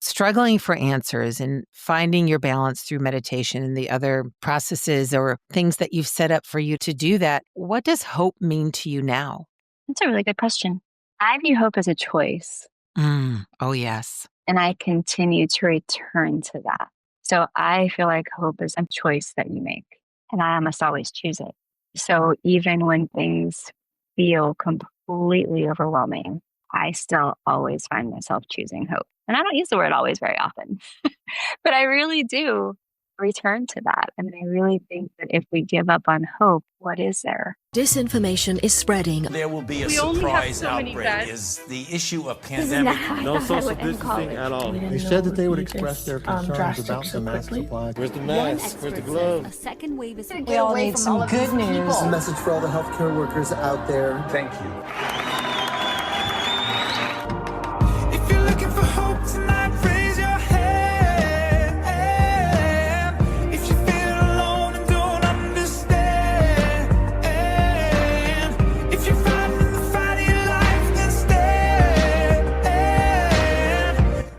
struggling for answers and finding your balance through meditation and the other processes or things that you've set up for you to do that, what does hope mean to you now? That's a really good question. I view hope as a choice, Oh, yes. and I continue to return to that. So I feel like hope is a choice that you make, and I must always choose it. So even when things feel completely overwhelming, I still always find myself choosing hope. And I don't use the word always very often, but I really do return to that. I mean, I really think that if we give up on hope, what is there? Disinformation is spreading. There will be a We only have surprise so many outbreak. beds. Is the issue of This is not pandemic? how I No thought I social would end distancing college. at all. They said that they would express their concerns about the mask supply. Where's the mask? Where's the glove? A second wave is We all need some good news. A message for all the healthcare workers out there. Thank you. If you're looking for hope tonight, raise your hand. If you feel alone and don't understand, if you're fighting the fight of your life, then stand.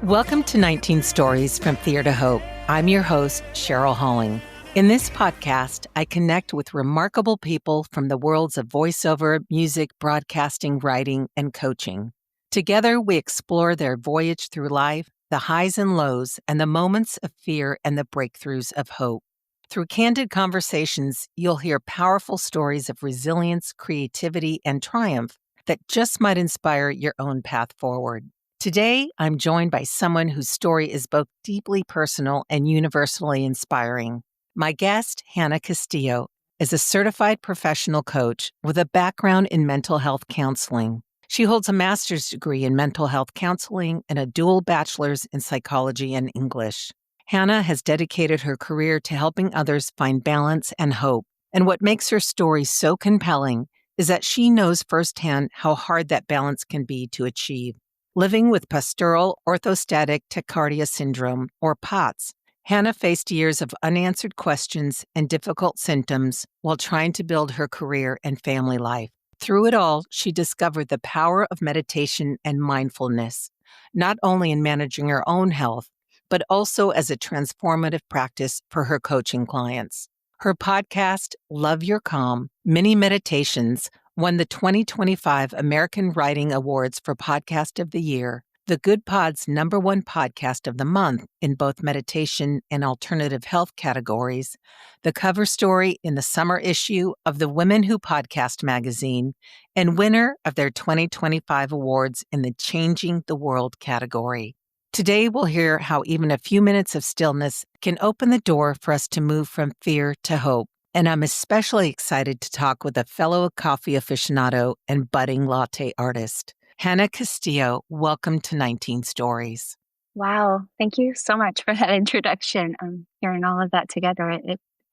Welcome to 19 Stories from Fear to Hope. I'm your host, Cheryl Halling. In this podcast, I connect with remarkable people from the worlds of voiceover, music, broadcasting, writing, and coaching. Together, we explore their voyage through life, the highs and lows, and the moments of fear and the breakthroughs of hope. Through candid conversations, you'll hear powerful stories of resilience, creativity, and triumph that just might inspire your own path forward. Today, I'm joined by someone whose story is both deeply personal and universally inspiring. My guest, Hannah Castillo, is a certified professional coach with a background in mental health counseling. She holds a master's degree in mental health counseling and a dual bachelor's in psychology and English. Hannah has dedicated her career to helping others find balance and hope. And what makes her story so compelling is that she knows firsthand how hard that balance can be to achieve. Living with postural orthostatic tachycardia syndrome, or POTS, Hannah faced years of unanswered questions and difficult symptoms while trying to build her career and family life. Through it all, she discovered the power of meditation and mindfulness, not only in managing her own health, but also as a transformative practice for her coaching clients. Her podcast, Love Your Calm, Mini Meditations, won the 2025 American Writing Awards for Podcast of the Year, the Good Pod's #1 podcast of the month in both meditation and alternative health categories, the cover story in the summer issue of the Women Who Podcast magazine, and winner of their 2025 awards in the Changing the World category. Today, we'll hear how even a few minutes of stillness can open the door for us to move from fear to hope. And I'm especially excited to talk with a fellow coffee aficionado and budding latte artist. Hannah Castillo, welcome to 19 Stories. Wow. Thank you so much for that introduction. Hearing all of that together,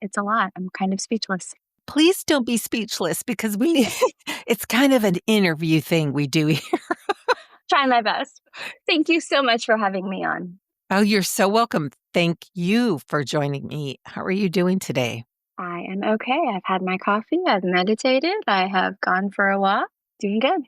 it's a lot. I'm kind of speechless. Please don't be speechless because it's kind of an interview thing we do here. Trying my best. Thank you so much for having me on. Oh, you're so welcome. Thank you for joining me. How are you doing today? I am okay. I've had my coffee. I've meditated. I have gone for a walk. Doing good.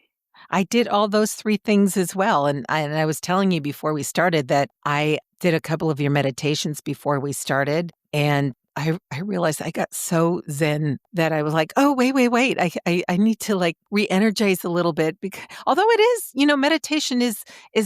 I did all those three things as well. And I was telling you before we started that I did a couple of your meditations before we started. And I realized I got so zen that I was like, oh, wait. I need to like re-energize a little bit because although it is, meditation is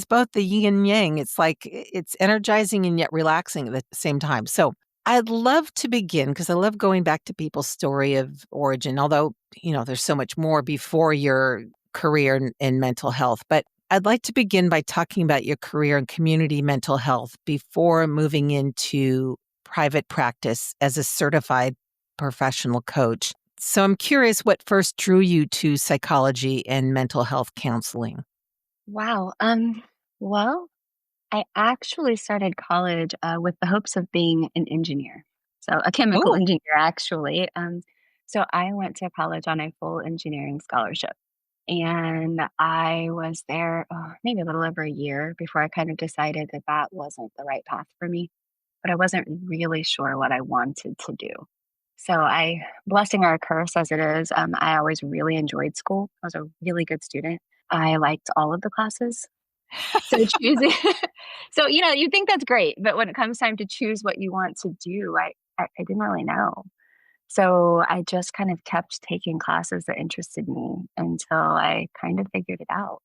both the yin and yang. It's like it's energizing and yet relaxing at the same time. So I'd love to begin because I love going back to people's story of origin, although, there's so much more before your career in mental health. But I'd like to begin by talking about your career in community mental health before moving into private practice as a certified professional coach. So I'm curious what first drew you to psychology and mental health counseling. Wow. Well, I actually started college with the hopes of being an engineer. So a chemical engineer, actually. So I went to college on a full engineering scholarship. And I was there maybe a little over a year before I kind of decided that that wasn't the right path for me. But I wasn't really sure what I wanted to do. So blessing or a curse as it is, I always really enjoyed school. I was a really good student. I liked all of the classes. So choosing, so, you think that's great, but when it comes time to choose what you want to do, I didn't really know. So I just kind of kept taking classes that interested me until I kind of figured it out.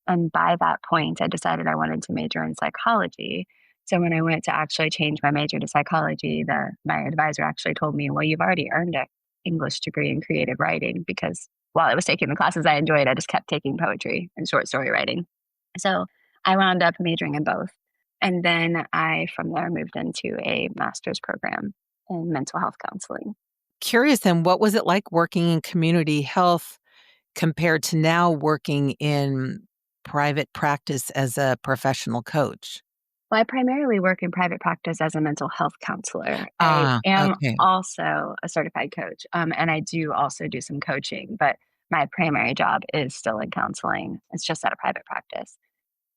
And by that point, I decided I wanted to major in psychology. So when I went to actually change my major to psychology, my advisor actually told me, "Well, you've already earned an English degree in creative writing," because while I was taking the classes I enjoyed, I just kept taking poetry and short story writing. So I wound up majoring in both. And then I, from there, moved into a master's program in mental health counseling. Curious then, what was it like working in community health compared to now working in private practice as a professional coach? Well, I primarily work in private practice as a mental health counselor. I Ah, am okay. also a certified coach, and I do also do some coaching, but my primary job is still in counseling. It's just at a private practice.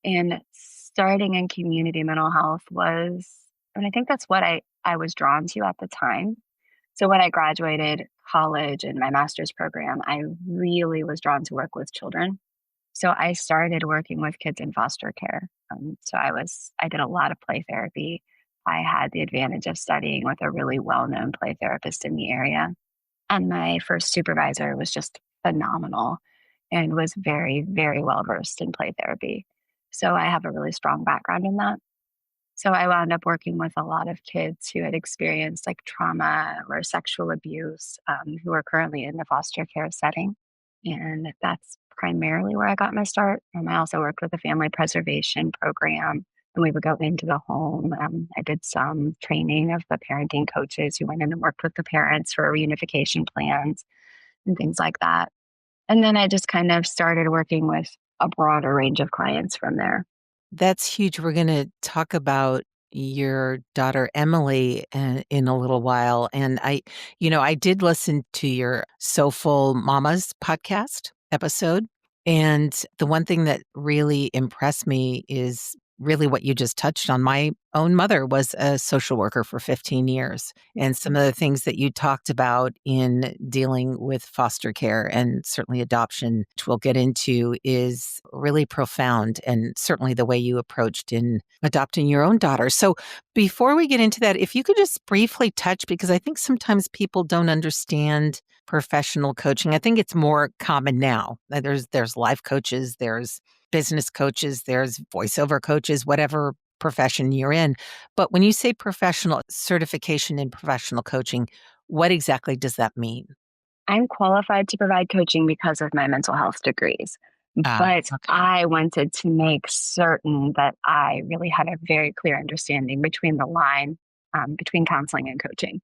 And starting in community mental health I think that's what I was drawn to at the time. So when I graduated college and my master's program, I really was drawn to work with children. So I started working with kids in foster care. I did a lot of play therapy. I had the advantage of studying with a really well-known play therapist in the area. And my first supervisor was just phenomenal and was very, very well versed in play therapy. So I have a really strong background in that. So I wound up working with a lot of kids who had experienced like trauma or sexual abuse, who are currently in the foster care setting. And that's primarily where I got my start. I also worked with a family preservation program, and we would go into the home. I did some training of the parenting coaches who went in and worked with the parents for reunification plans and things like that. And then I just kind of started working with a broader range of clients from there. That's huge. We're gonna talk about your daughter, Emily, in a little while, and I did listen to your Soulful Mamas podcast episode, and the one thing that really impressed me is really what you just touched on. My own mother was a social worker for 15 years, and some of the things that you talked about in dealing with foster care and certainly adoption, which we'll get into, is really profound, and certainly the way you approached in adopting your own daughter. So before we get into that, if you could just briefly touch, because I think sometimes people don't understand professional coaching. I think it's more common now. There's life coaches, there's business coaches, there's voiceover coaches, whatever profession you're in. But when you say professional certification in professional coaching, what exactly does that mean? I'm qualified to provide coaching because of my mental health degrees, Ah, but okay. I wanted to make certain that I really had a very clear understanding between the line, between counseling and coaching,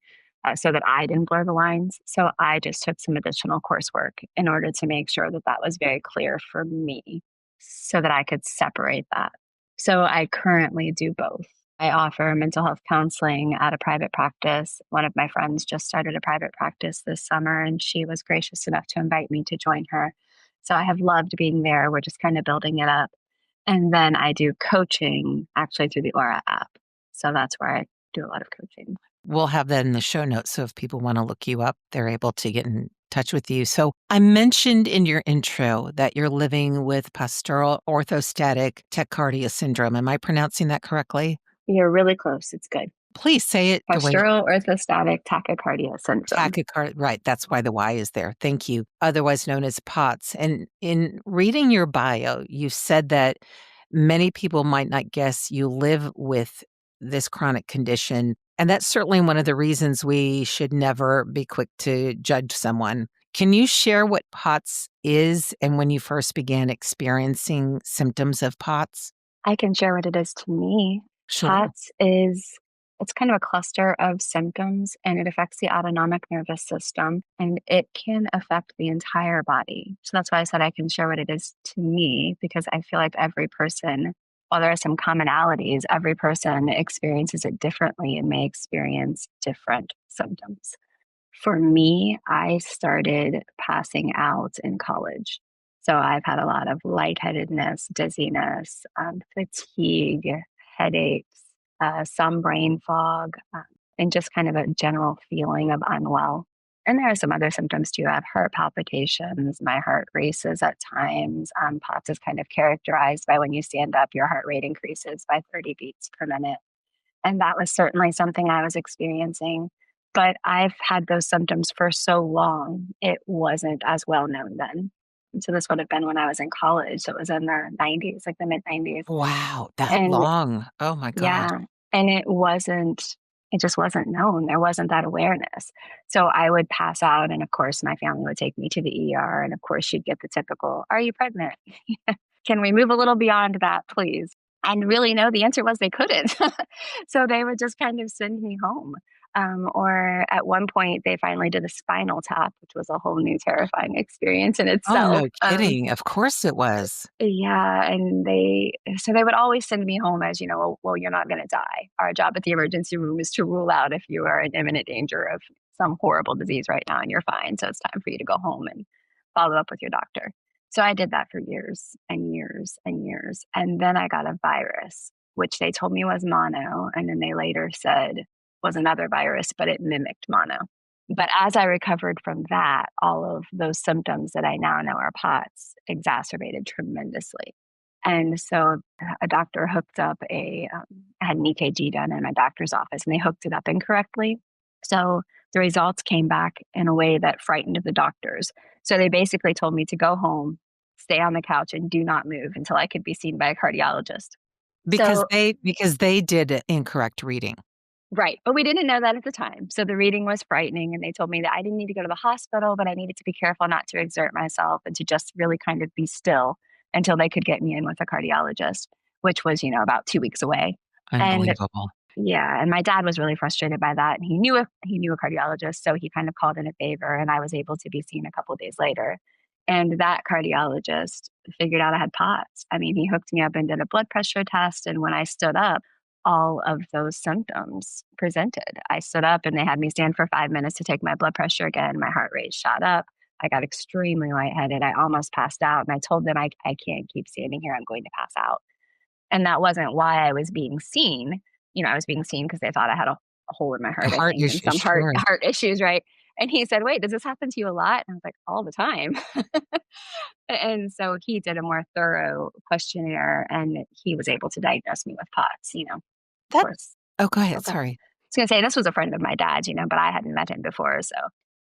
so that I didn't blur the lines. So I just took some additional coursework in order to make sure that that was very clear for me so that I could separate that. So I currently do both. I offer mental health counseling at a private practice. One of my friends just started a private practice this summer, and she was gracious enough to invite me to join her. So I have loved being there. We're just kind of building it up. And then I do coaching actually through the Aura app. So that's where I do a lot of coaching. We'll have that in the show notes. So if people want to look you up, they're able to get in touch with you. So I mentioned in your intro that you're living with postural orthostatic tachycardia syndrome. Am I pronouncing that correctly? You're really close. It's good. Please say it the way Postural orthostatic tachycardia syndrome. tachycardia. Right. That's why the Y is there. Thank you. Otherwise known as POTS. And in reading your bio, you said that many people might not guess you live with this chronic condition. And that's certainly one of the reasons we should never be quick to judge someone. Can you share what POTS is and when you first began experiencing symptoms of POTS? I can share what it is to me. Sure. POTS it's kind of a cluster of symptoms, and it affects the autonomic nervous system, and it can affect the entire body. So that's why I said I can share what it is to me, because I feel like every person, while there are some commonalities, every person experiences it differently and may experience different symptoms. For me, I started passing out in college. So I've had a lot of lightheadedness, dizziness, fatigue, headaches, some brain fog, and just kind of a general feeling of unwell. And there are some other symptoms too. I have heart palpitations. My heart races at times. POTS is kind of characterized by when you stand up, your heart rate increases by 30 beats per minute. And that was certainly something I was experiencing. But I've had those symptoms for so long, it wasn't as well known then. So this would have been when I was in college. So it was in the 90s, like the mid 90s. Wow, that And long. Oh my gosh. yeah, and it just wasn't known. There wasn't that awareness. So I would pass out, and of course, my family would take me to the ER. And of course, you'd get the typical, "Are you pregnant? Can we move a little beyond that, please?" And really, no, the answer was they couldn't. So they would just kind of send me home. Or at one point, they finally did a spinal tap, which was a whole new terrifying experience in Oh, itself. no kidding. Of course it was. Yeah, and they would always send me home as, "Well, you're not gonna die. Our job at the emergency room is to rule out if you are in imminent danger of some horrible disease right now, and you're fine, so it's time for you to go home and follow up with your doctor." So I did that for years and years and years, and then I got a virus, which they told me was mono, and then they later said was another virus, but it mimicked mono. But as I recovered from that, all of those symptoms that I now know are POTS exacerbated tremendously. And so a doctor hooked up I had an EKG done in my doctor's office, and they hooked it up incorrectly. So the results came back in a way that frightened the doctors. So they basically told me to go home, stay on the couch, and do not move until I could be seen by a cardiologist. Because So they did an incorrect reading. right, but we didn't know that at the time. So the reading was frightening, and they told me that I didn't need to go to the hospital, but I needed to be careful not to exert myself and to just really kind of be still until they could get me in with a cardiologist, which was, about 2 weeks away. And Unbelievable. yeah, and my dad was really frustrated by that, and he knew a cardiologist, so he kind of called in a favor, and I was able to be seen a couple of days later. And that cardiologist figured out I had POTS. I mean, he hooked me up and did a blood pressure test, and when I stood up, all of those symptoms presented. I stood up, and they had me stand for 5 minutes to take my blood pressure again. My heart rate shot up. I got extremely lightheaded. I almost passed out, and I told them, I can't keep standing here. I'm going to pass out. And that wasn't why I was being seen. I was being seen because they thought I had a hole in my A heart, I heart think, and issue, some heart sure. heart issues, right? And he said, "Wait, does this happen to you a lot?" And I was like, "All the time." And so he did a more thorough questionnaire, and he was able to diagnose me with POTS, of That course. Oh, go ahead, Okay. I sorry. was gonna say this was a friend of my dad's, but I hadn't met him before, so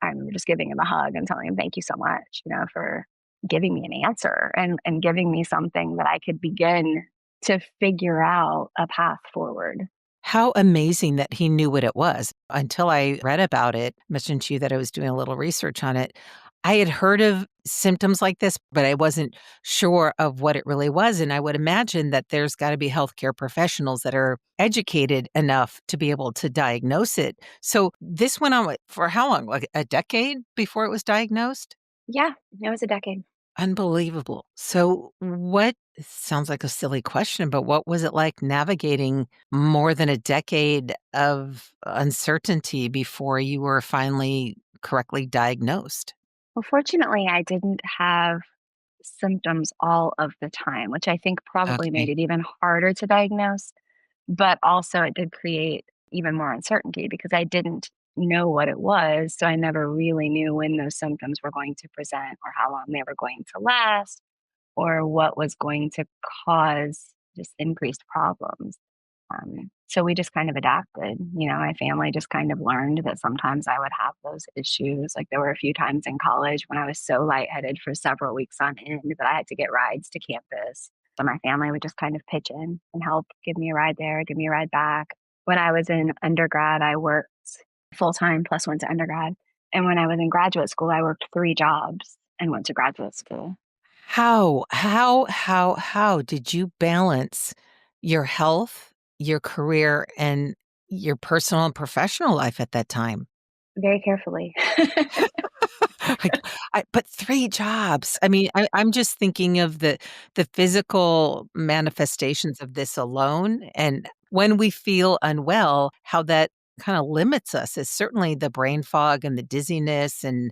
I'm just giving him a hug and telling him thank you so much, for giving me an answer and giving me something that I could begin to figure out a path forward. How amazing that he knew what it was. Until I read about it, mentioned to you that I was doing a little research on it. I had heard of symptoms like this, but I wasn't sure of what it really was. And I would imagine that there's got to be healthcare professionals that are educated enough to be able to diagnose it. So this went on for how long? Like a decade before it was diagnosed? Yeah, it was a decade. Unbelievable. So what sounds like a silly question, but what was it like navigating more than a decade of uncertainty before you were finally correctly diagnosed? Well, fortunately, I didn't have symptoms all of the time, which I think probably made Okay. it even harder to diagnose. But also, it did create even more uncertainty because I didn't know what it was. So I never really knew when those symptoms were going to present or how long they were going to last or what was going to cause just increased problems. So we just kind of adapted. My family just kind of learned that sometimes I would have those issues. Like there were a few times in college when I was so lightheaded for several weeks on end that I had to get rides to campus. So my family would just kind of pitch in and help give me a ride there, give me a ride back. When I was in undergrad, I worked full time plus went to undergrad. And when I was in graduate school, I worked 3 jobs and went to graduate school. How did you balance your health, your career, and your personal and professional life at that time? Very carefully. Like, but 3 jobs. I mean, I'm just thinking of the physical manifestations of this alone, and when we feel unwell, how that kinda limits us is certainly the brain fog and the dizziness, and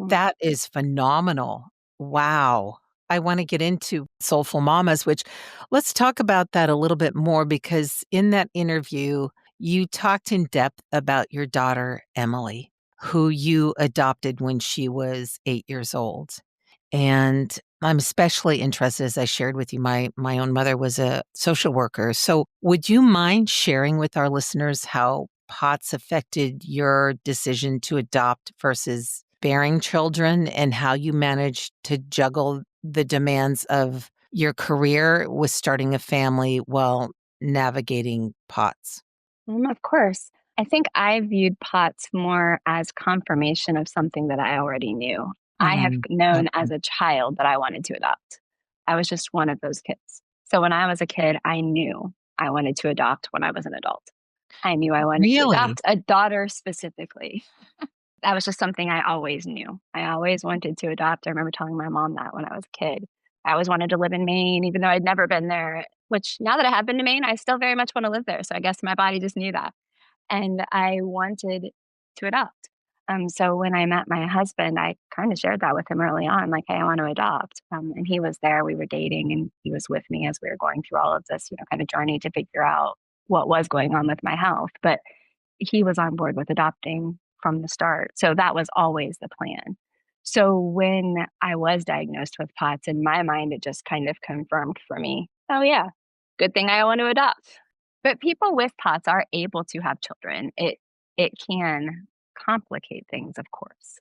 Mm. that is phenomenal. Wow. I wanna get into Soulful Mamas, which let's talk about that a little bit more because in that interview, you talked in depth about your daughter, Emily. who you adopted when she was 8 years old. And I'm especially interested, as I shared with you, my own mother was a social worker. So would you mind sharing with our listeners how POTS affected your decision to adopt versus bearing children, and how you managed to juggle the demands of your career with starting a family while navigating POTS? Of course. I think I viewed POTS more as confirmation of something that I already knew. I have known as Okay. a child that I wanted to adopt. I was just one of those kids. So when I was a kid, I knew I wanted to adopt when I was an adult. I knew I wanted to Really? adopt a daughter specifically. That was just something I always knew. I always wanted to adopt. I remember telling my mom that when I was a kid. I always wanted to live in Maine, even though I'd never been there, which now that I have been to Maine, I still very much want to live there. So I guess my body just knew that. And I wanted to adopt. So when I met my husband, I kind of shared that with him early on, like, hey, I want to adopt. And he was there, we were dating, and he was with me as we were going through all of this, kind of journey to figure out what was going on with my health. But he was on board with adopting from the start. So that was always the plan. So when I was diagnosed with POTS, in my mind, it just kind of confirmed for me, oh, yeah, good thing I want to adopt. But people with POTS are able to have children. It can complicate things, of course.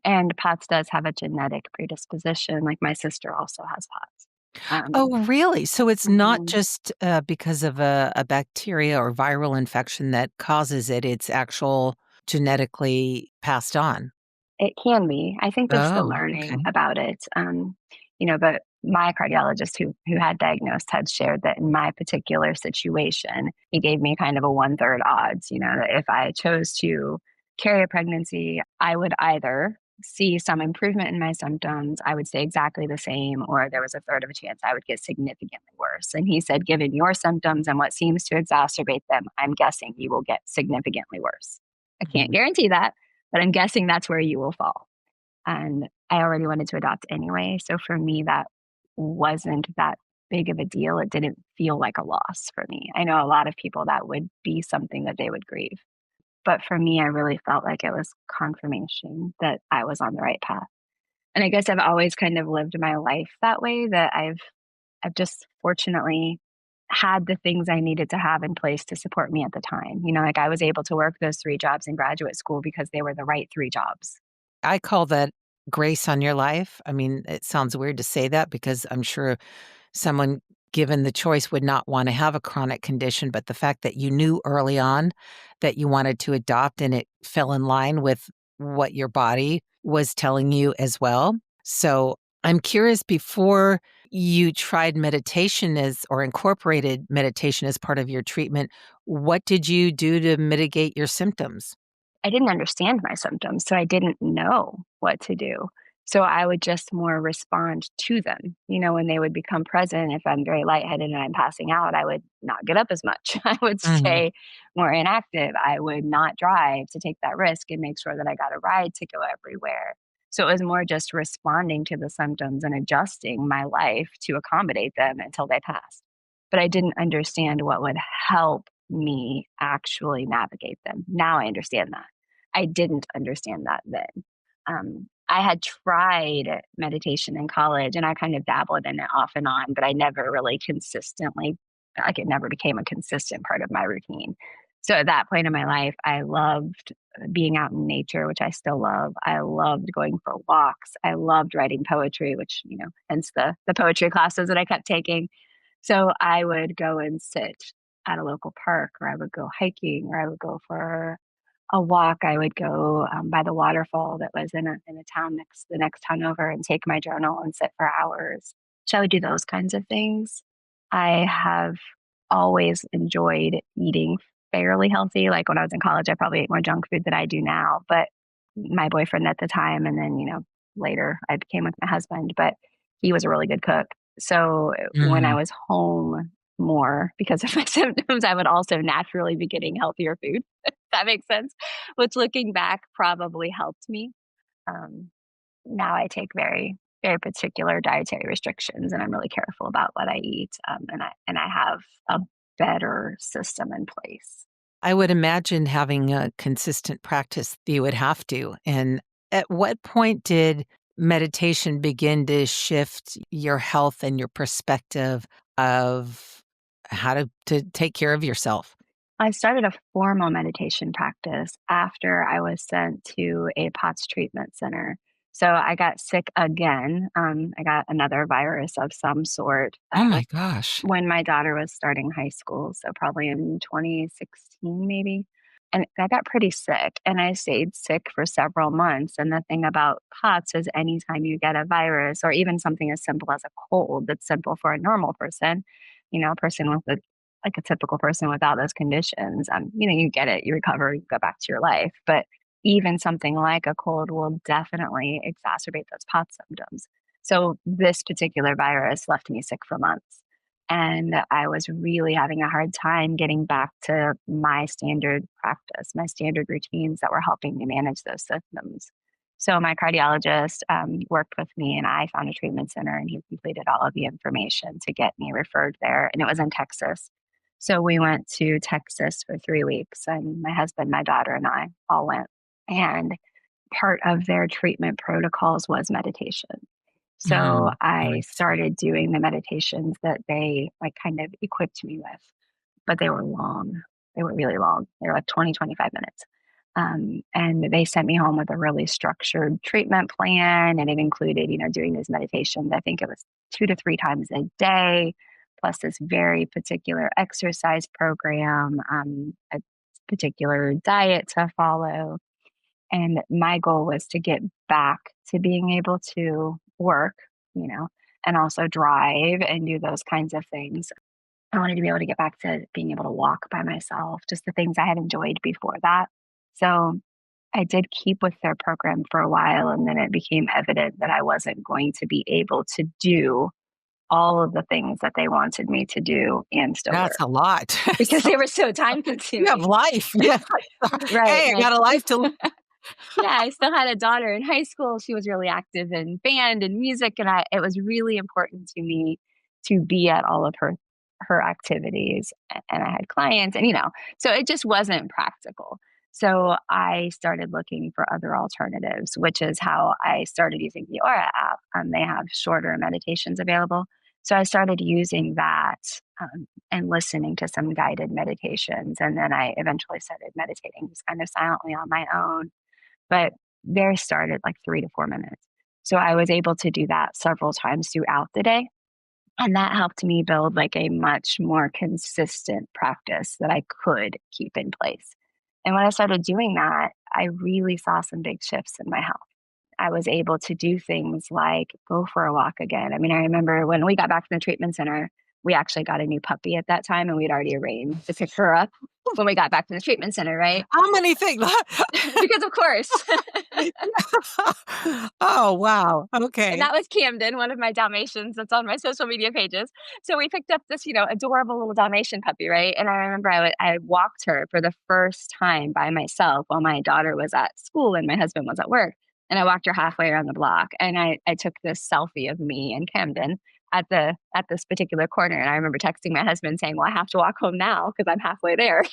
And POTS does have a genetic predisposition, like my sister also has POTS. Oh, really? So it's not Mhm. just, because of a bacteria or viral infection that causes it, it's actual genetically passed on? It can be. I think they're still Oh, okay. learning about it. But my cardiologist who had diagnosed had shared that in my particular situation, he gave me kind of a one-third odds, that if I chose to carry a pregnancy, I would either see some improvement in my symptoms, I would stay exactly the same, or there was a third of a chance I would get significantly worse. And he said, given your symptoms and what seems to exacerbate them, I'm guessing you will get significantly worse. I can't Mhm. guarantee that, but I'm guessing that's where you will fall. And I already wanted to adopt anyway. So for me, that wasn't that big of a deal. It didn't feel like a loss for me. I know a lot of people that would be something that they would grieve. But for me, I really felt like it was confirmation that I was on the right path. And I guess I've always kind of lived my life that way, that I've just fortunately had the things I needed to have in place to support me at the time. Like I was able to work those 3 jobs in graduate school because they were the right 3 jobs. I call that grace on your life. I mean, it sounds weird to say that because I'm sure someone given the choice would not wanna have a chronic condition, but the fact that you knew early on that you wanted to adopt and it fell in line with what your body was telling you as well. So, I'm curious, before you tried meditation as or incorporated meditation as part of your treatment, what did you do to mitigate your symptoms? I didn't understand my symptoms, so I didn't know what to do. So I would just more respond to them. When they would become present, if I'm very lightheaded and I'm passing out, I would not get up as much. I would Mhm. stay more inactive. I would not drive to take that risk and make sure that I got a ride to go everywhere. So it was more just responding to the symptoms and adjusting my life to accommodate them until they passed. But I didn't understand what would help me actually navigate them. Now I understand that. I didn't understand that then. I had tried meditation in college and I kind of dabbled in it off and on, but I never really consistently, like it never became a consistent part of my routine. So at that point in my life, I loved being out in nature, which I still love. I loved going for walks. I loved writing poetry, which, hence the poetry classes that I kept taking. So I would go and sit at a local park, or I would go hiking, or I would go for a walk. I would go by the waterfall that was in a town the next town over, and take my journal and sit for hours. So I would do those kinds of things. I have always enjoyed eating fairly healthy. Like when I was in college, I probably ate more junk food than I do now. But my boyfriend at the time, and then later I became with my husband, but he was a really good cook. So when I Mhm. was home more because of my symptoms, I would also naturally be getting healthier food. That makes sense, which looking back probably helped me. Um, Now I take very, very particular dietary restrictions, and I'm really careful about what I eat. And I have a better system in place. I would imagine having a consistent practice, you would have to. And at what point did meditation begin to shift your health and your perspective of how to take care of yourself? I started a formal meditation practice after I was sent to a POTS treatment center. So I got sick again. I got another virus of some sort Oh my gosh. when my daughter was starting high school. So probably in 2016, maybe. And I got pretty sick and I stayed sick for several months. And the thing about POTS is anytime you get a virus or even something as simple as a cold that's simple for a normal person, a person with like a typical person without those conditions, you get it, you recover, you go back to your life. But even something like a cold will definitely exacerbate those POTS symptoms. So this particular virus left me sick for months. And I was really having a hard time getting back to my standard practice, my standard routines that were helping me manage those symptoms. So my cardiologist worked with me and I found a treatment center and he completed all of the information to get me referred there. And it was in Texas. So we went to Texas for 3 weeks and my husband, my daughter, and I all went. And part of their treatment protocols was meditation. So I Nice. started doing the meditations that they like kind of equipped me with, but they were long. They were really long. They were like 20, 25 minutes. And they sent me home with a really structured treatment plan. And it included, doing these meditations. I think it was 2 to 3 times a day, plus this very particular exercise program, a particular diet to follow. And my goal was to get back to being able to work, and also drive and do those kinds of things. I wanted to be able to get back to being able to walk by myself, just the things I had enjoyed before that. So I did keep with their program for a while, and then it became evident that I wasn't going to be able to do all of the things that they wanted me to do and still work That's a lot. because So they were so time you have consuming. life. Yeah. Right, Hey, I right. got a life to live. Yeah, I still had a daughter in high school. She was really active in band and music, and it was really important to me to be at all of her activities. And I had clients, and so it just wasn't practical. So I started looking for other alternatives, which is how I started using the Aura app. They have shorter meditations available. So I started using that and listening to some guided meditations. And then I eventually started meditating just kind of silently on my own, but theirs started like 3 to 4 minutes. So I was able to do that several times throughout the day. And that helped me build like a much more consistent practice that I could keep in place. And when I started doing that, I really saw some big shifts in my health. I was able to do things like go for a walk again. I mean, I remember when we got back from the treatment center, we actually got a new puppy at that time and we'd already arranged to pick her up when we got back from the treatment center, right? How many things? Because of course. Oh, wow. And Okay. that was Camden, one of my Dalmatians that's on my social media pages. So we picked up this, adorable little Dalmatian puppy, right? And I remember I walked her for the first time by myself while my daughter was at school and my husband was at work. And I walked her halfway around the block and I took this selfie of me and Camden at this particular corner. And I remember texting my husband saying, well, I have to walk home now because I'm halfway there.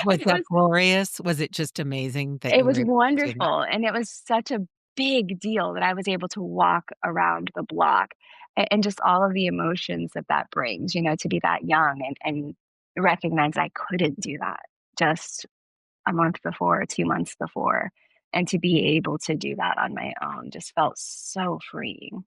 Was And that glorious? Was it just amazing that it you were was able to do that? wonderful, and it was such a big deal that I was able to walk around the block, and just all of the emotions that that brings, to be that young and recognize I couldn't do that just a month before, 2 months before, and to be able to do that on my own just felt so freeing.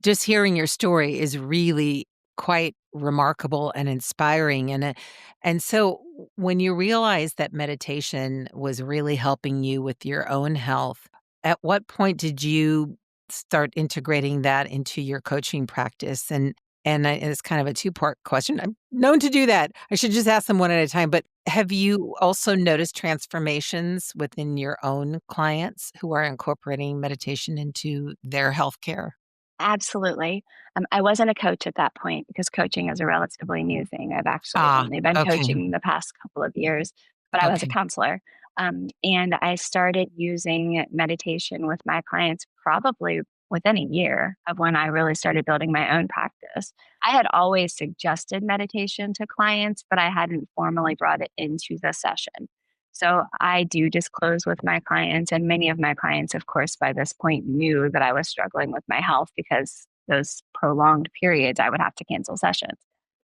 Just hearing your story is really quite remarkable and inspiring, and so when you realized that meditation was really helping you with your own health, at what point did you start integrating that into your coaching practice? And it's kind of a two-part question. I'm known to do that. I should just ask them one at a time, but have you also noticed transformations within your own clients who are incorporating meditation into their healthcare? Absolutely. I wasn't a coach at that point because coaching is a relatively new thing. I've actually Ah, only been okay, coaching the past couple of years, but I was a okay. counselor. And I started using meditation with my clients probably within a year of when I really started building my own practice. I had always suggested meditation to clients, but I hadn't formally brought it into the session. So I do disclose with my clients, and many of my clients, of course, by this point knew that I was struggling with my health because those prolonged periods I would have to cancel sessions.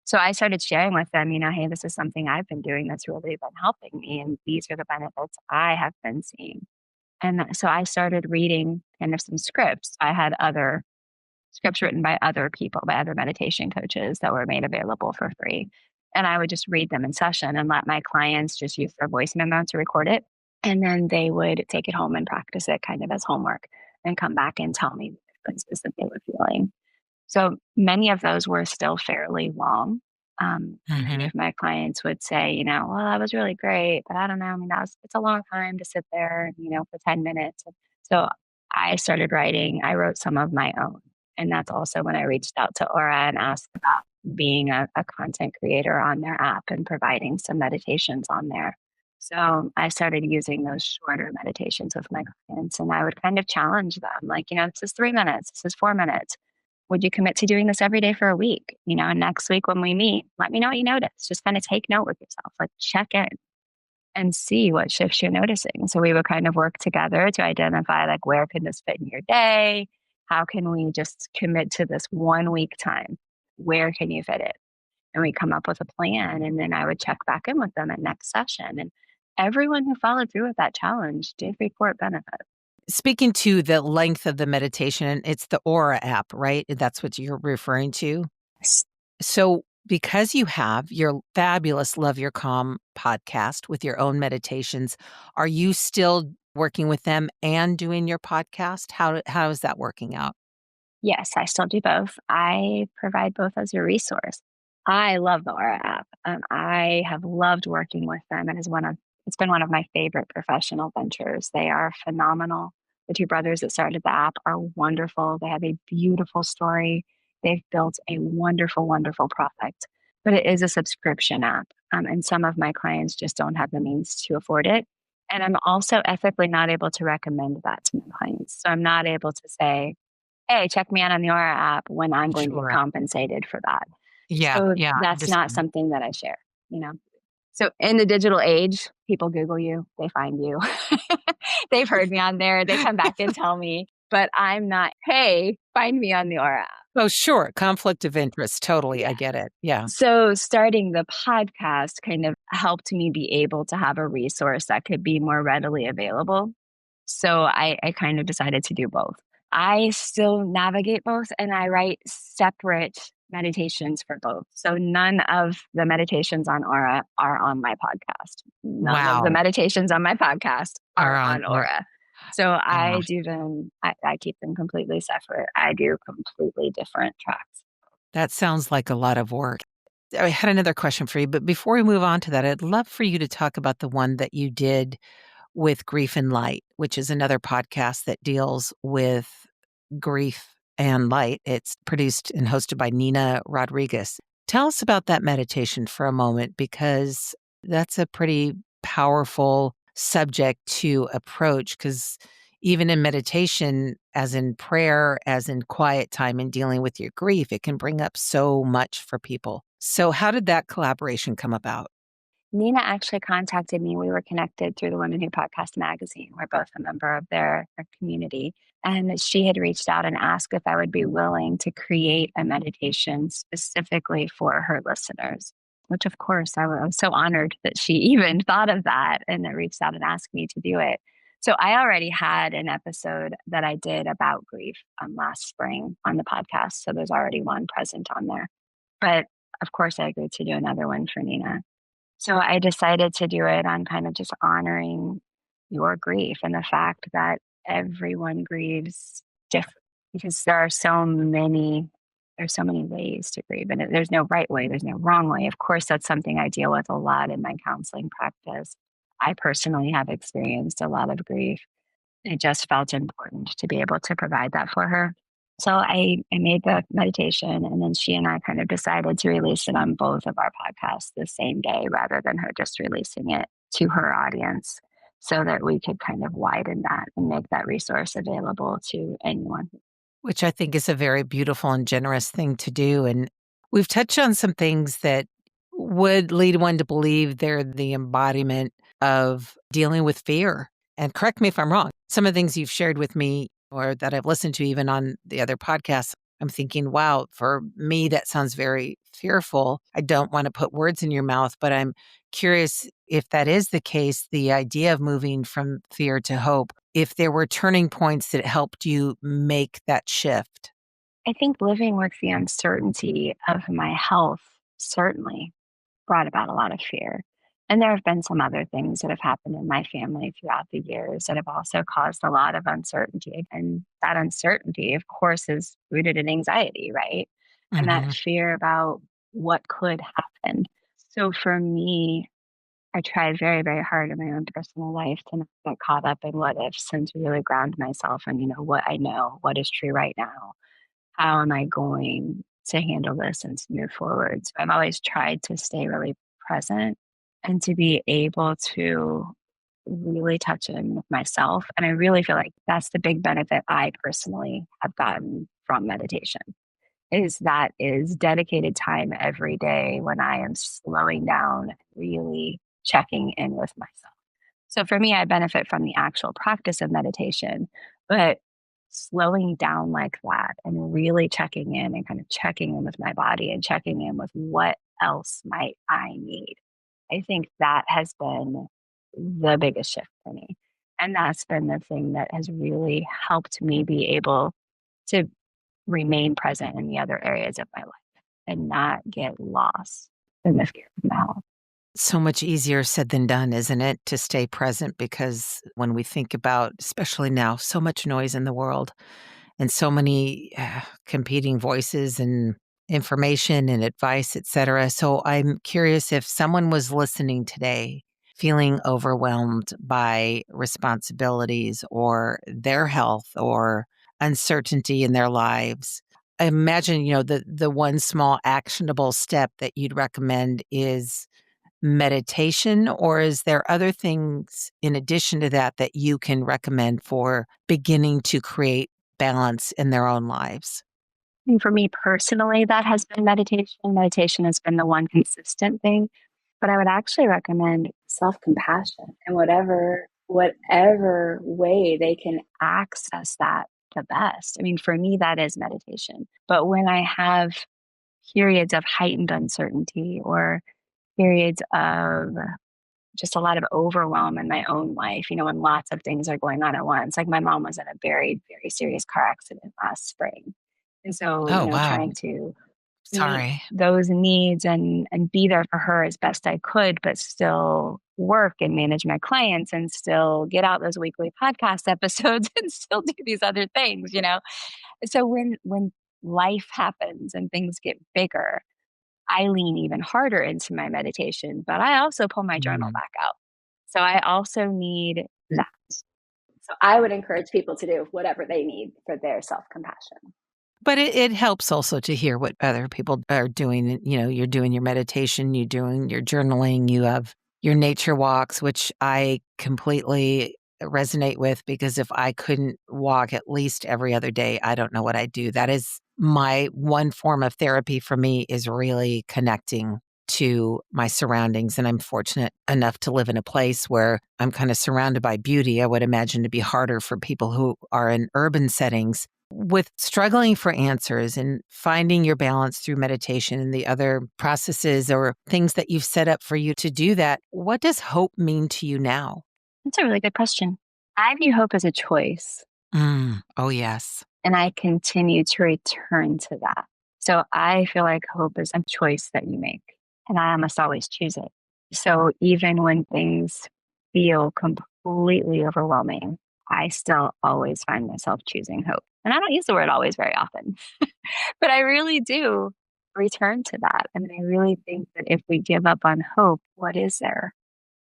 So I started sharing with them, hey, this is something I've been doing that's really been helping me, and these are the benefits I have been seeing. And so I started reading kind of some scripts. I had other scripts written by other people, by other meditation coaches that were made available for free. And I would just read them in session and let my clients just use their voice memo to record it. And then they would take it home and practice it kind of as homework and come back and tell me the differences that they were feeling. So many of those were still fairly long. Many of my clients would say, well, that was really great, but I don't know. I mean, it's a long time to sit there, for 10 minutes. So I started writing. I wrote some of my own. And that's also when I reached out to Aura and asked about being a content creator on their app and providing some meditations on there. So I started using those shorter meditations with my clients, and I would kind of challenge them like, this is 3 minutes, this is 4 minutes. Would you commit to doing this every day for a week? And next week when we meet, let me know what you notice. Just kind of take note with yourself, like check in and see what shifts you're noticing. So we would kind of work together to identify like, where can this fit in your day? How can we just commit to this 1 week time? Where can you fit it? And we come up with a plan. And then I would check back in with them at next session. And everyone who followed through with that challenge did report benefit. Speaking to the length of the meditation, it's the Aura app, right? That's what you're referring to? So because you have your fabulous Love Your Calm podcast with your own meditations, are you still working with them and doing your podcast? How is that working out? Yes, I still do both. I provide both as a resource. I love the Aura app. I have loved working with them. It's been one of my favorite professional ventures. They are phenomenal. The two brothers that started the app are wonderful. They have a beautiful story. They've built a wonderful, wonderful product, but it is a subscription app. And some of my clients just don't have the means to afford it. And I'm also ethically not able to recommend that to my clients. So I'm not able to say, hey, check me out on the Aura app when I'm going to be compensated for that. Yeah. So Yeah. that's not something that I share. So in the digital age, people Google you, they find you. They've heard me on there. They come back and tell me, but I'm not, hey, find me on the Aura app. Oh, sure. Conflict of interest. Totally. Yeah. I get it. Yeah. So starting the podcast kind of helped me be able to have a resource that could be more readily available. So I kind of decided to do both. I still navigate both, and I write separate meditations for both. So none of the meditations on Aura are on my podcast. None of the meditations on my podcast are on Aura. So I do them, I keep them completely separate. I do completely different tracks. That sounds like a lot of work. I had another question for you, but before we move on to that, I'd love for you to talk about the one that you did with Grief and Light, which is another podcast that deals with grief and light. It's produced and hosted by Nina Rodriguez. Tell us about that meditation for a moment, because that's a pretty powerful subject to approach, because even in meditation, as in prayer, as in quiet time and dealing with your grief, it can bring up so much for people. So how did that collaboration come about? Nina actually contacted me. We were connected through the Women Who Podcast magazine. We're both a member of their community. And she had reached out and asked if I would be willing to create a meditation specifically for her listeners, which of course I was so honored that she even thought of that and that reached out and asked me to do it. So I already had an episode that I did about grief last spring on the podcast. So there's already one present on there. But of course I agreed to do another one for Nina. So I decided to do it on kind of just honoring your grief and the fact that everyone grieves different, because there's so many ways to grieve, and there's no right way, there's no wrong way. Of course, that's something I deal with a lot in my counseling practice. I personally have experienced a lot of grief. It just felt important to be able to provide that for her. So I made the meditation, and then she and I kind of decided to release it on both of our podcasts the same day, rather than her just releasing it to her audience, so that we could kind of widen that and make that resource available to anyone which I think is a very beautiful and generous thing to do. And we've touched on some things that would lead one to believe they're the embodiment of dealing with fear. And correct me if I'm wrong. Some of the things you've shared with me or that I've listened to even on the other podcasts, I'm thinking, wow, for me, that sounds very fearful. I don't want to put words in your mouth, but I'm curious if that is the case, the idea of moving from fear to hope, if there were turning points that helped you make that shift. I think living with the uncertainty of my health certainly brought about a lot of fear. And there have been some other things that have happened in my family throughout the years that have also caused a lot of uncertainty. And that uncertainty, of course, is rooted in anxiety, right? And that Mhm. fear about what could happen. So for me, I try very, very hard in my own personal life to not get caught up in what ifs and to really ground myself in, what I know, what is true right now. How am I going to handle this and to move forward? So I've always tried to stay really present and to be able to really touch in with myself. And I really feel like that's the big benefit I personally have gotten from meditation is that is dedicated time every day when I am slowing down, really checking in with myself. So for me, I benefit from the actual practice of meditation, but slowing down like that and really checking in and kind of checking in with my body and checking in with what else might I need. I think that has been the biggest shift for me. And that's been the thing that has really helped me be able to remain present in the other areas of my life and not get lost in the fear of now. So much easier said than done, isn't it, to stay present? Because when we think about, especially now, so much noise in the world and so many competing voices and information and advice, et cetera. So I'm curious if someone was listening today feeling overwhelmed by responsibilities or their health or uncertainty in their lives. I imagine, the one small actionable step that you'd recommend is meditation, or is there other things in addition to that that you can recommend for beginning to create balance in their own lives? And for me personally, that has been meditation. Meditation has been the one consistent thing. But I would actually recommend self-compassion in whatever way they can access that the best. I mean, for me, that is meditation. But when I have periods of heightened uncertainty or periods of just a lot of overwhelm in my own life, when lots of things are going on at once. Like my mom was in a very, very serious car accident last spring. And so, Oh, wow. trying to meet Sorry. those needs and be there for her as best I could, but still work and manage my clients and still get out those weekly podcast episodes and still do these other things. So when life happens and things get bigger, I lean even harder into my meditation, but I also pull my journal Mm. back out. So I also need that. So I would encourage people to do whatever they need for their self-compassion. But it helps also to hear what other people are doing. You're doing your meditation, you're doing your journaling, you have your nature walks, which I completely resonate with because if I couldn't walk at least every other day, I don't know what I'd do. That is my one form of therapy for me is really connecting to my surroundings. And I'm fortunate enough to live in a place where I'm kind of surrounded by beauty. I would imagine to be harder for people who are in urban settings with struggling for answers and finding your balance through meditation and the other processes or things that you've set up for you to do that, what does hope mean to you now? That's a really good question. I view hope as a choice, Oh, yes. and I continue to return to that. So I feel like hope is a choice that you make, and I must always choose it. So even when things feel completely overwhelming, I still always find myself choosing hope. And I don't use the word always very often, but I really do return to that. I mean, I really think that if we give up on hope, what is there?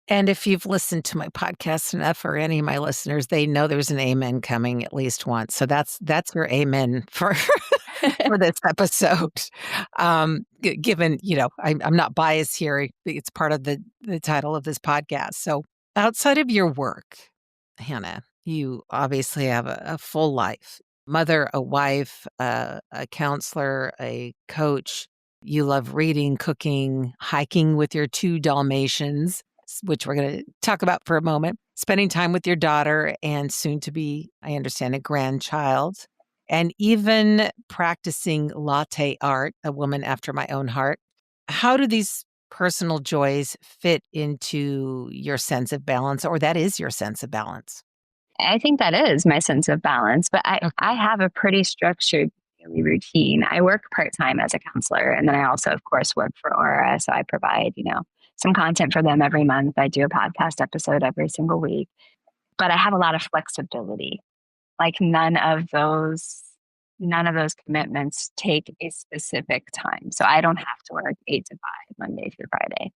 And if you've listened to my podcast enough or any of my listeners, they know there's an amen coming at least once. So that's your amen for for this episode. Given, I'm not biased here. It's part of the title of this podcast. So outside of your work, Hannah, you obviously have a full life. mother, a wife, a counselor, a coach. You love reading, cooking, hiking with your 2 Dalmatians, which we're going to talk about for a moment, spending time with your daughter and soon to be, I understand, a grandchild, and even practicing latte art, a woman after my own heart. How do these personal joys fit into your sense of balance, or that is your sense of balance? I think that is my sense of balance, but I have a pretty structured daily routine. I work part-time as a counselor, and then I also, of course, work for Aura. So I provide, some content for them every month. I do a podcast episode every single week, but I have a lot of flexibility. Like none of those commitments take a specific time. So I don't have to work 8 to 5 Monday through Friday.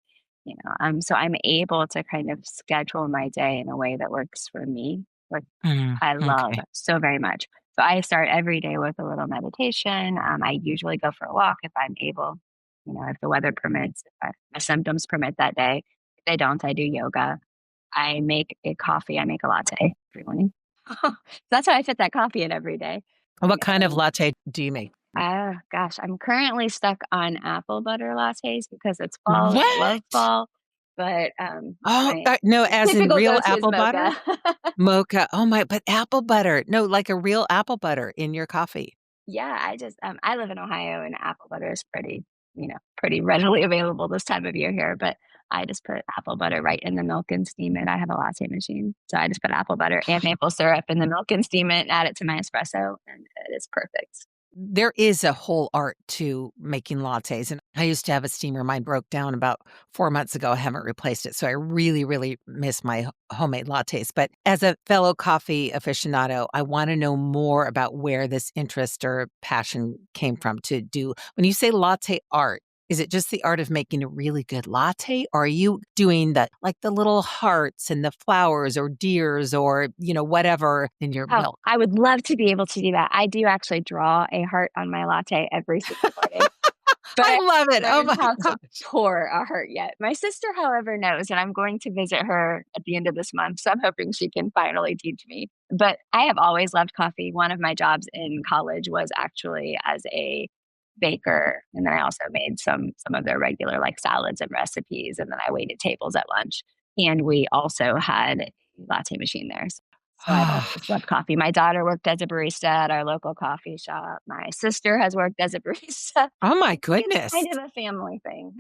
So I'm able to kind of schedule my day in a way that works for me, which I love Okay. so very much. So I start every day with a little meditation. I usually go for a walk if I'm able, if the weather permits, if my symptoms permit that day. If they don't, I do yoga. I make a coffee. I make a latte every morning. So that's how I fit that coffee in every day. What kind of latte do you make? Gosh, I'm currently stuck on apple butter lattes because it's fall and I love What? fall. But Oh, my no, as in typical real go-to is apple butter? mocha. Mocha. Oh my, but apple butter. No, like a real apple butter in your coffee. Yeah, I live in Ohio and apple butter is pretty readily available this time of year here. But I just put apple butter right in the milk and steam it. I have a latte machine, so I just put apple butter and maple syrup in the milk and steam it, and add it to my espresso, and it is perfect. There is a whole art to making lattes, and I used to have a steamer. Mine broke down about 4 months ago. I haven't replaced it, so I really, really miss my homemade lattes. But as a fellow coffee aficionado, I wanna know more about where this interest or passion came from to do when you say latte art, is it just the art of making a really good latte, or are you doing the little hearts and the flowers or deers or, whatever in your Oh, milk? I would love to be able to do that. I do actually draw a heart on my latte every single morning, but I I love it. haven't Oh learned my how to gosh. pour a heart yet. My sister, however, knows, and I'm going to visit her at the end of this month, so I'm hoping she can finally teach me. But I have always loved coffee. One of my jobs in college was actually as a baker, and then I also made some of their regular, like, salads and recipes, and then I waited tables at lunch, and we also had a latte machine there. So I've always loved coffee. My daughter worked as a barista at our local coffee shop. My sister has worked as a barista. Oh my It's goodness. kind of a family thing.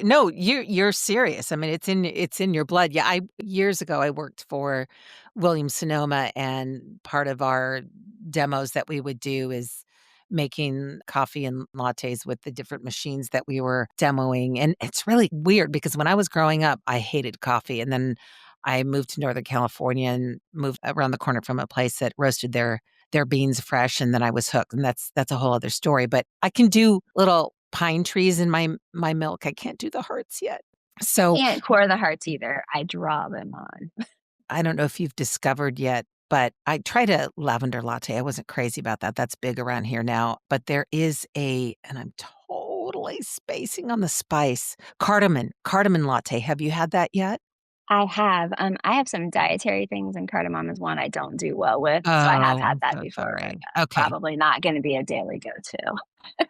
No, you're serious. I mean, it's in your blood. Yeah, I years ago I worked for Williams Sonoma, and part of our demos that we would do is making coffee and lattes with the different machines that we were demoing. And it's really weird because when I was growing up, I hated coffee, and then I moved to Northern California and moved around the corner from a place that roasted their beans fresh, and then I was hooked, and that's a whole other story. But I can do little pine trees in my milk. I can't do the hearts yet. So, Can't pour the hearts either. I draw them on. I don't know if you've discovered yet, but I tried a lavender latte. I wasn't crazy about that. That's big around here now. But there is and I'm totally spacing on the spice, cardamom latte. Have you had that yet? I have some dietary things, and cardamom is one I don't do well with, so I have Oh, had I'm that so before, and, sorry. Okay. probably not gonna be a daily go-to.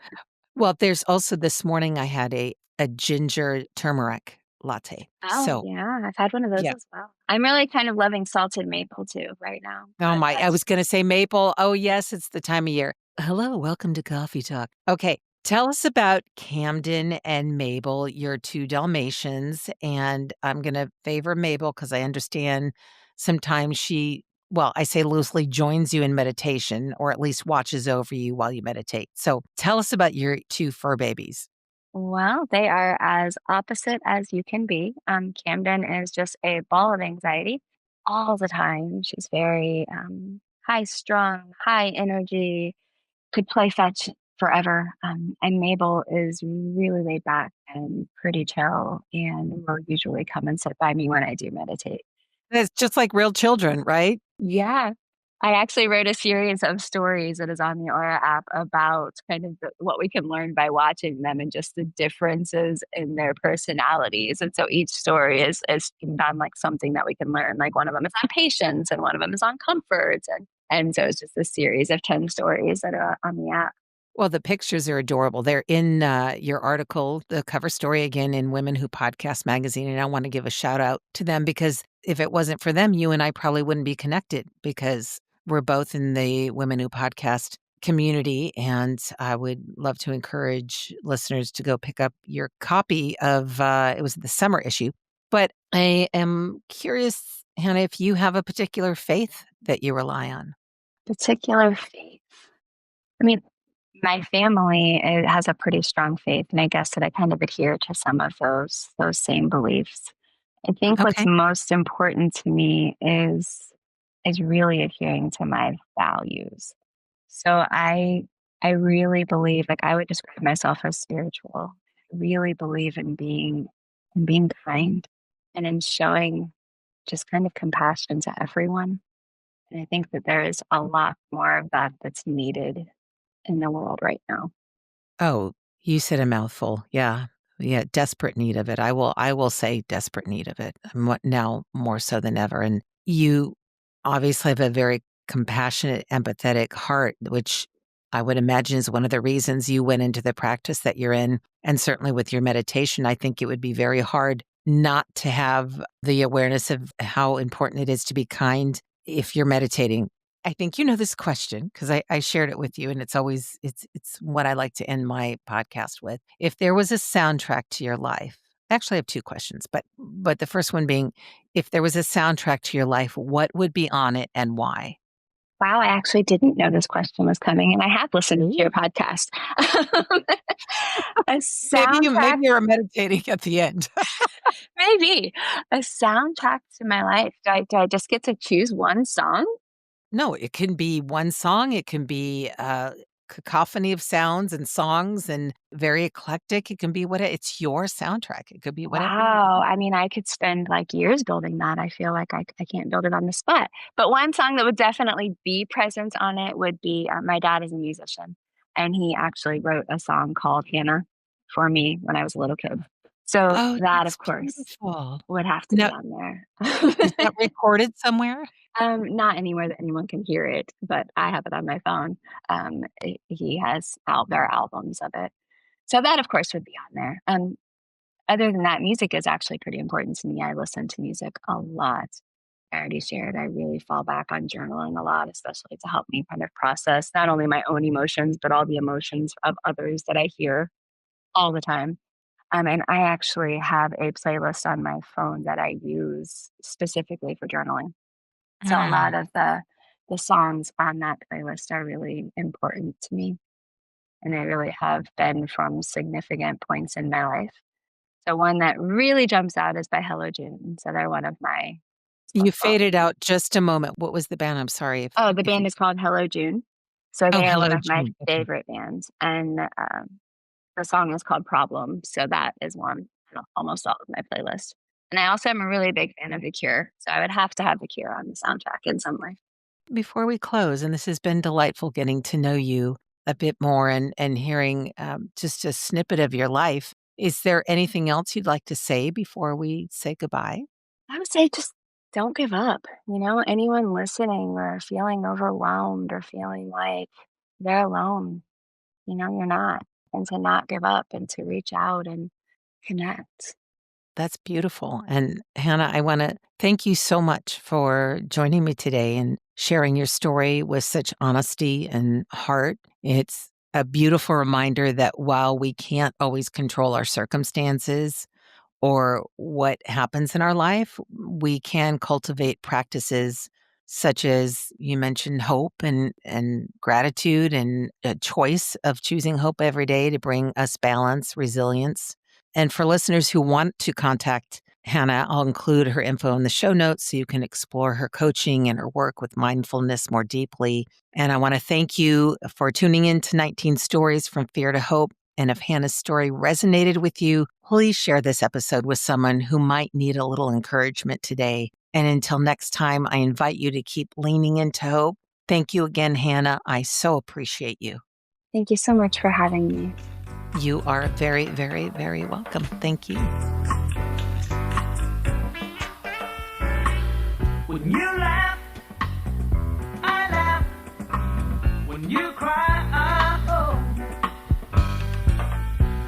Well, there's also this morning I had a ginger turmeric latte. Oh, So, yeah, I've had one of those yeah. as well. I'm really kind of loving salted maple too right now, Oh but my, I that's was gonna say maple. Oh, yes, it's the time of year. Hello, welcome to Coffee Talk. Okay, tell us about Camden and Mabel, your 2 Dalmatians, and I'm gonna favor Mabel because I understand sometimes I say loosely, joins you in meditation or at least watches over you while you meditate. So, tell us about your 2 fur babies. well, they are as opposite as you can be. Camden is just a ball of anxiety all the time. She's very, high strung, high energy, could play fetch forever. And Mabel is really laid back and pretty chill and will usually come and sit by me when I do meditate. It's just like real children, right? Yeah. I actually wrote a series of stories that is on the Aura app about kind of what we can learn by watching them and just the differences in their personalities. And so each story is themed on like something that we can learn. Like one of them is on patience and one of them is on comfort. And And so it's just a series of 10 stories that are on the app. Well, the pictures are adorable. They're in your article, the cover story again in Women Who Podcast magazine. And I want to give a shout out to them because if it wasn't for them, you and I probably wouldn't be connected because we're both in the Women Who Podcast community. And I would love to encourage listeners to go pick up your copy of, it was the summer issue. But I am curious, Hannah, if you have a particular faith that you rely on. Particular faith. I mean, my family has a pretty strong faith, and I guess that I kind of adhere to some of those same beliefs. I think what's Okay. most important to me is really adhering to my values. So I really believe, like I would describe myself as spiritual. I really believe in being kind and in showing just kind of compassion to everyone. And I think that there is a lot more of that that's needed in the world right now. Oh, you said a mouthful. Yeah. Yeah, desperate need of it. I will say desperate need of it. Now more so than ever. And you obviously have a very compassionate, empathetic heart, which I would imagine is one of the reasons you went into the practice that you're in. And certainly with your meditation, I think it would be very hard not to have the awareness of how important it is to be kind if you're meditating. I think you know this question because I shared it with you, and it's always it's what I like to end my podcast with. If there was a soundtrack to your life, actually, I have two questions, but the first one being, if there was a soundtrack to your life, what would be on it and why? Wow, I actually didn't know this question was coming, and I have listened to your podcast. A soundtrack, Maybe you're meditating at the end. maybe a soundtrack to my life. Do I just get to choose one song? No, it can be one song. It can be a cacophony of sounds and songs and very eclectic. It can be it's your soundtrack. It could be whatever. Wow. I mean, I could spend like years building that. I feel like I can't build it on the spot. But one song that would definitely be present on it would be my dad is a musician, and he actually wrote a song called Hannah for me when I was a little kid. So Oh, that, that's of course, beautiful. would have to be Now, on there. is that recorded somewhere? Not anywhere that anyone can hear it, but I have it on my phone. He has there are albums of it. So that, of course, would be on there. Other than that, music is actually pretty important to me. I listen to music a lot. I already shared, I really fall back on journaling a lot, especially to help me kind of process not only my own emotions, but all the emotions of others that I hear all the time. And I actually have a playlist on my phone that I use specifically for journaling. So a lot Mm. of the songs on that playlist are really important to me, and they really have been from significant points in my life. So one that really jumps out is by Hello June. So they're one of my You social. faded out just a moment. What was the band? I'm sorry Oh, the if you. band is called Hello June. So Oh, they are one hello, of my June. Okay. favorite bands, and the song is called Problem. So that is one on almost all of my playlists. And I also am a really big fan of The Cure. So I would have to have The Cure on the soundtrack in some way. Before we close, and this has been delightful getting to know you a bit more and hearing just a snippet of your life. Is there anything else you'd like to say before we say goodbye? I would say just don't give up. Anyone listening or feeling overwhelmed or feeling like they're alone, you're not. And to not give up and to reach out and connect. That's beautiful. And Hannah, I want to thank you so much for joining me today and sharing your story with such honesty and heart. It's a beautiful reminder that while we can't always control our circumstances or what happens in our life, we can cultivate practices such as you mentioned hope and gratitude and a choice of choosing hope every day to bring us balance, resilience. And for listeners who want to contact Hannah, I'll include her info in the show notes so you can explore her coaching and her work with mindfulness more deeply. And I want to thank you for tuning in to 19 Stories from Fear to Hope. And if Hannah's story resonated with you, please share this episode with someone who might need a little encouragement today. And until next time, I invite you to keep leaning into hope. Thank you again, Hannah. I so appreciate you. Thank you so much for having me. You are very, very, very welcome. Thank you. When you laugh, I laugh. You cry, oh.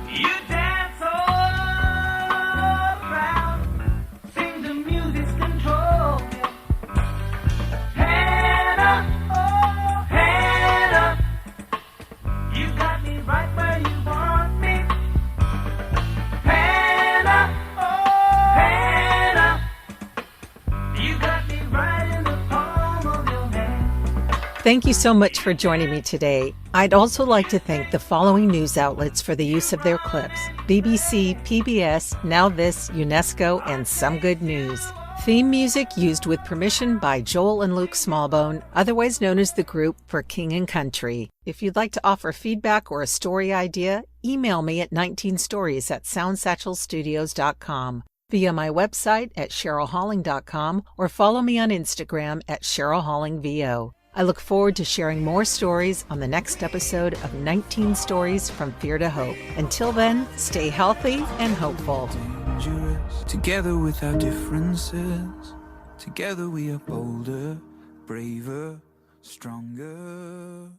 You dance all around. Sing the music's control. Hannah, oh, Hannah. You got me right where you want me. Hannah, oh, Hannah. You got me right in the palm of your hand. Thank you so much for joining me today. I'd also like to thank the following news outlets for the use of their clips: BBC, PBS, Now This, UNESCO, and Some Good News. Theme music used with permission by Joel and Luke Smallbone, otherwise known as the group for King and Country. If you'd like to offer feedback or a story idea, email me at 19stories@soundsatchelstudios.com, via my website at cherylhalling.com, or follow me on Instagram at cherylhallingvo. I look forward to sharing more stories on the next episode of 19 Stories from Fear to Hope. Until then, stay healthy and hopeful. Dangerous. Together with our differences, together we are bolder, braver, stronger.